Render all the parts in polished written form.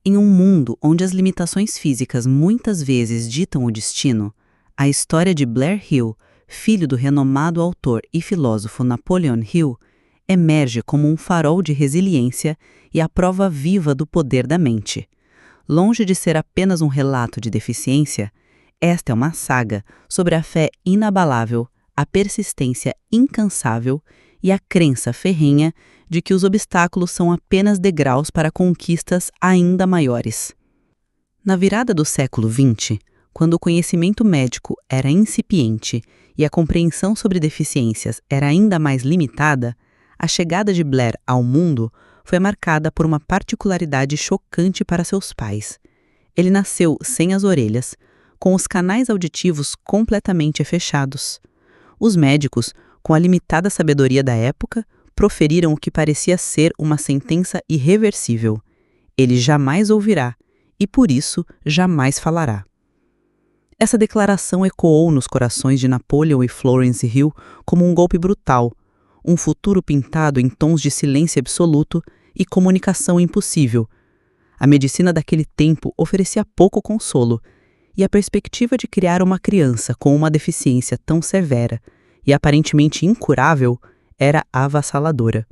Em um mundo onde as limitações físicas muitas vezes ditam o destino, a história de Blair Hill, filho do renomado autor e filósofo Napoleon Hill, emerge como um farol de resiliência e a prova viva do poder da mente. Longe de ser apenas um relato de deficiência, esta é uma saga sobre a fé inabalável, a persistência incansável e a crença ferrenha de que os obstáculos são apenas degraus para conquistas ainda maiores. Na virada do século XX, quando o conhecimento médico era incipiente e a compreensão sobre deficiências era ainda mais limitada, a chegada de Blair ao mundo foi marcada por uma particularidade chocante para seus pais. Ele nasceu sem as orelhas, com os canais auditivos completamente fechados. Os médicos, com a limitada sabedoria da época, proferiram o que parecia ser uma sentença irreversível. Ele jamais ouvirá e, por isso, jamais falará. Essa declaração ecoou nos corações de Napoleon e Florence Hill como um golpe brutal, um futuro pintado em tons de silêncio absoluto e comunicação impossível. A medicina daquele tempo oferecia pouco consolo, e a perspectiva de criar uma criança com uma deficiência tão severa e aparentemente incurável era avassaladora.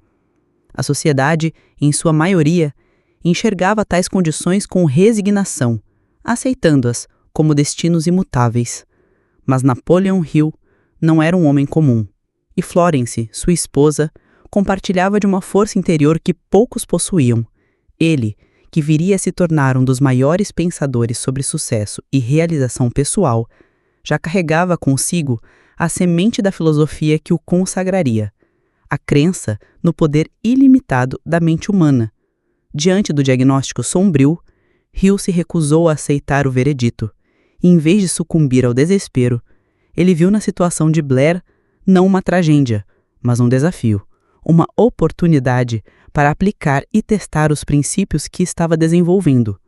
A sociedade, em sua maioria, enxergava tais condições com resignação, aceitando-as como destinos imutáveis. Mas Napoleon Hill não era um homem comum, e Florence, sua esposa, compartilhava de uma força interior que poucos possuíam. Ele, que viria a se tornar um dos maiores pensadores sobre sucesso e realização pessoal, já carregava consigo a semente da filosofia que o consagraria, a crença no poder ilimitado da mente humana. Diante do diagnóstico sombrio, Hill se recusou a aceitar o veredito, e em vez de sucumbir ao desespero, ele viu na situação de Blair não uma tragédia, mas um desafio, uma oportunidade para aplicar e testar os princípios que estava desenvolvendo.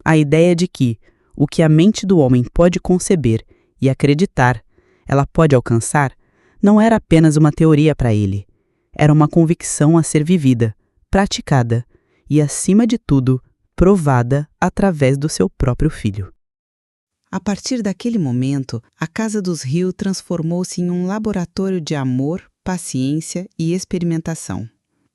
A ideia de que o que a mente do homem pode conceber e acreditar, ela pode alcançar, não era apenas uma teoria para ele. Era uma convicção a ser vivida, praticada e, acima de tudo, provada através do seu próprio filho. A partir daquele momento, a casa dos Hill transformou-se em um laboratório de amor, paciência e experimentação.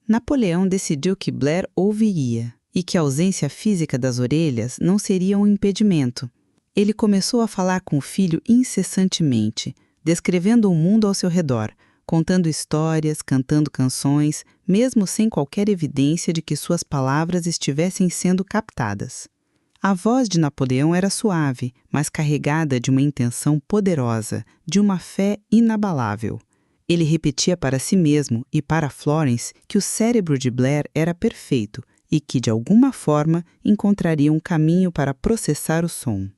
Napoleão decidiu que Blair ouviria e que a ausência física das orelhas não seria um impedimento. Ele começou a falar com o filho incessantemente, descrevendo o mundo ao seu redor, contando histórias, cantando canções, mesmo sem qualquer evidência de que suas palavras estivessem sendo captadas. A voz de Napoleão era suave, mas carregada de uma intenção poderosa, de uma fé inabalável. Ele repetia para si mesmo e para Florence que o cérebro de Blair era perfeito e que, de alguma forma, encontraria um caminho para processar o som.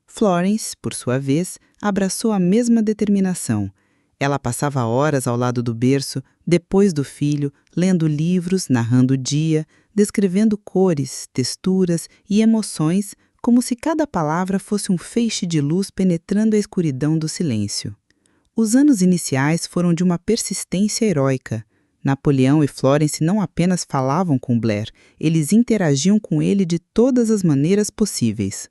Florence, por sua vez, abraçou a mesma determinação. Ela passava horas ao lado do berço, depois do filho, lendo livros, narrando o dia, descrevendo cores, texturas e emoções, como se cada palavra fosse um feixe de luz penetrando a escuridão do silêncio. Os anos iniciais foram de uma persistência heróica. Napoleão e Florence não apenas falavam com Blair, eles interagiam com ele de todas as maneiras possíveis,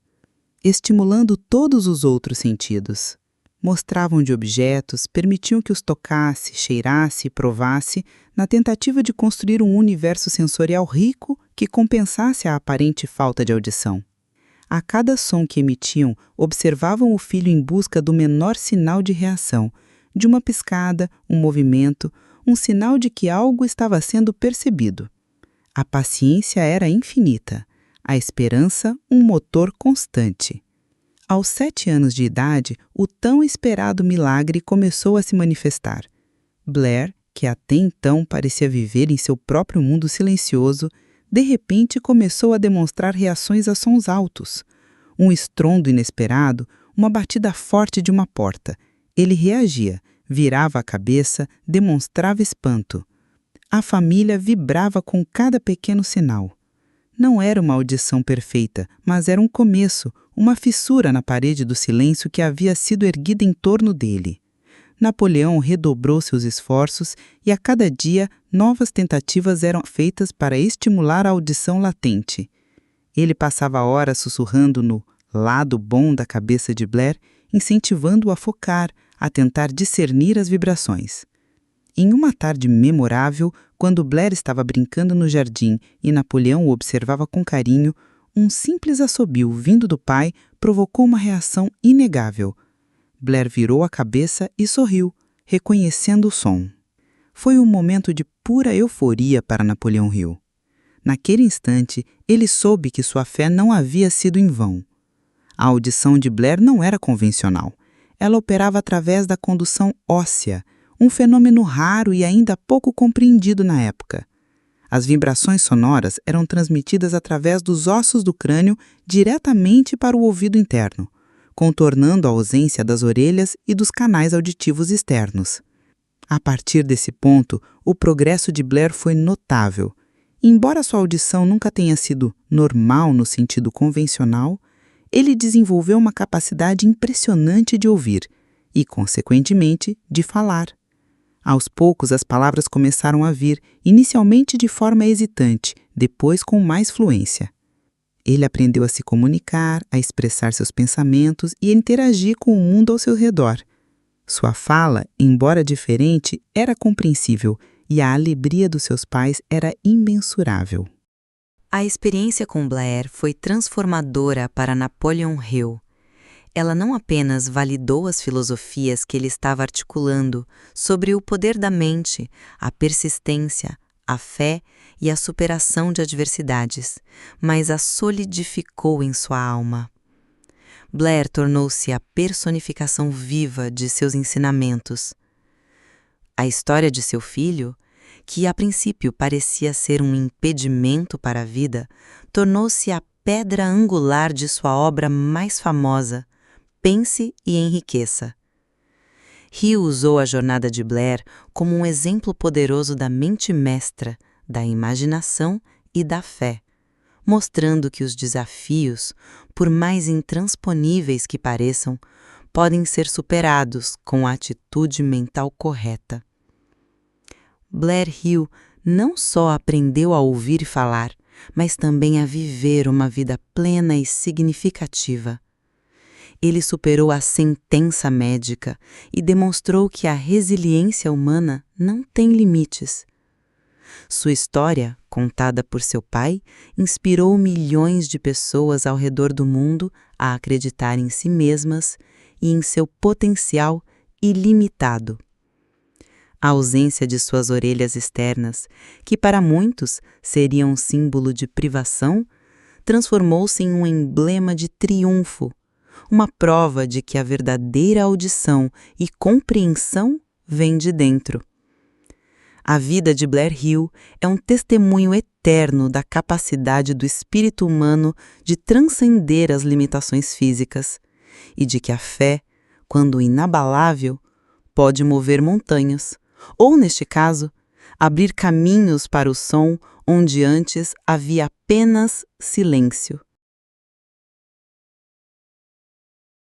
estimulando todos os outros sentidos. Mostravam de objetos, permitiam que os tocasse, cheirasse e provasse, na tentativa de construir um universo sensorial rico que compensasse a aparente falta de audição. A cada som que emitiam, observavam o filho em busca do menor sinal de reação, de uma piscada, um movimento, um sinal de que algo estava sendo percebido. A paciência era infinita, a esperança um motor constante. Aos 7 anos de idade, o tão esperado milagre começou a se manifestar. Blair, que até então parecia viver em seu próprio mundo silencioso, de repente começou a demonstrar reações a sons altos. Um estrondo inesperado, uma batida forte de uma porta. Ele reagia, virava a cabeça, demonstrava espanto. A família vibrava com cada pequeno sinal. Não era uma audição perfeita, mas era um começo, uma fissura na parede do silêncio que havia sido erguida em torno dele. Napoleão redobrou seus esforços e a cada dia novas tentativas eram feitas para estimular a audição latente. Ele passava horas sussurrando no lado bom da cabeça de Blair, incentivando-o a focar, a tentar discernir as vibrações. Em uma tarde memorável, quando Blair estava brincando no jardim e Napoleão o observava com carinho, um simples assobio vindo do pai provocou uma reação inegável. Blair virou a cabeça e sorriu, reconhecendo o som. Foi um momento de pura euforia para Napoleão Hill. Naquele instante, ele soube que sua fé não havia sido em vão. A audição de Blair não era convencional. Ela operava através da condução óssea, um fenômeno raro e ainda pouco compreendido na época. As vibrações sonoras eram transmitidas através dos ossos do crânio diretamente para o ouvido interno, contornando a ausência das orelhas e dos canais auditivos externos. A partir desse ponto, o progresso de Blair foi notável. Embora sua audição nunca tenha sido normal no sentido convencional, ele desenvolveu uma capacidade impressionante de ouvir e, consequentemente, de falar. Aos poucos, as palavras começaram a vir, inicialmente de forma hesitante, depois com mais fluência. Ele aprendeu a se comunicar, a expressar seus pensamentos e a interagir com o mundo ao seu redor. Sua fala, embora diferente, era compreensível e a alegria dos seus pais era imensurável. A experiência com Blair foi transformadora para Napoleon Hill. Ela não apenas validou as filosofias que ele estava articulando sobre o poder da mente, a persistência, a fé e a superação de adversidades, mas a solidificou em sua alma. Blair tornou-se a personificação viva de seus ensinamentos. A história de seu filho, que a princípio parecia ser um impedimento para a vida, tornou-se a pedra angular de sua obra mais famosa, Pense e Enriqueça. Hill usou a jornada de Blair como um exemplo poderoso da mente mestra, da imaginação e da fé, mostrando que os desafios, por mais intransponíveis que pareçam, podem ser superados com a atitude mental correta. Blair Hill não só aprendeu a ouvir e falar, mas também a viver uma vida plena e significativa. Ele superou a sentença médica e demonstrou que a resiliência humana não tem limites. Sua história, contada por seu pai, inspirou milhões de pessoas ao redor do mundo a acreditar em si mesmas e em seu potencial ilimitado. A ausência de suas orelhas externas, que para muitos seriam um símbolo de privação, transformou-se em um emblema de triunfo, uma prova de que a verdadeira audição e compreensão vem de dentro. A vida de Blair Hill é um testemunho eterno da capacidade do espírito humano de transcender as limitações físicas e de que a fé, quando inabalável, pode mover montanhas, ou, neste caso, abrir caminhos para o som onde antes havia apenas silêncio.